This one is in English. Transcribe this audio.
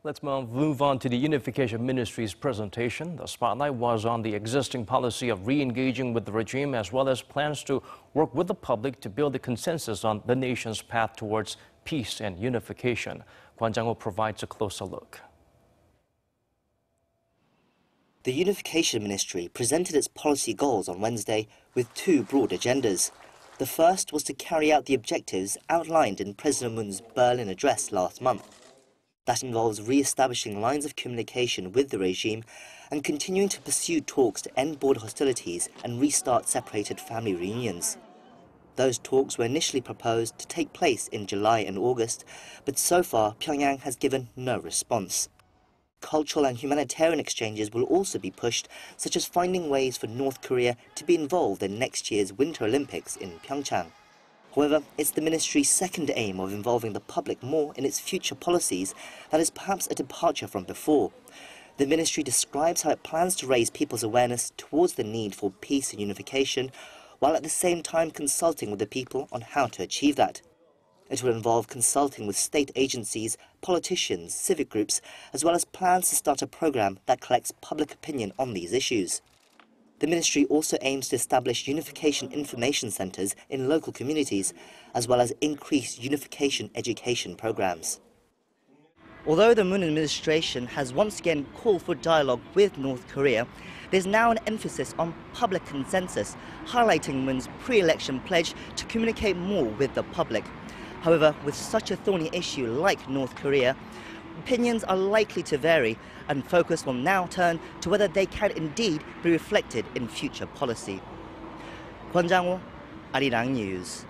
Let's move on to the Unification Ministry's presentation. The spotlight was on the existing policy of re-engaging with the regime, as well as plans to work with the public to build a consensus on the nation's path towards peace and unification. Kwon Jang-ho provides a closer look. The Unification Ministry presented its policy goals on Wednesday with two broad agendas. The first was to carry out the objectives outlined in President Moon's Berlin address last month. That involves re-establishing lines of communication with the regime and continuing to pursue talks to end border hostilities and restart separated family reunions. Those talks were initially proposed to take place in July and August, but so far Pyongyang has given no response. Cultural and humanitarian exchanges will also be pushed, such as finding ways for North Korea to be involved in next year's Winter Olympics in PyeongChang. However, it's the ministry's second aim of involving the public more in its future policies that is perhaps a departure from before. The ministry describes how it plans to raise people's awareness towards the need for peace and unification, while at the same time consulting with the people on how to achieve that. It will involve consulting with state agencies, politicians, civic groups, as well as plans to start a program that collects public opinion on these issues. The ministry also aims to establish unification information centres in local communities, as well as increase unification education programs. Although the Moon administration has once again called for dialogue with North Korea, there's now an emphasis on public consensus, highlighting Moon's pre-election pledge to communicate more with the public. However, with such a thorny issue like North Korea, opinions are likely to vary, and focus will now turn to whether they can indeed be reflected in future policy. Kwon Jang-ho, Arirang News.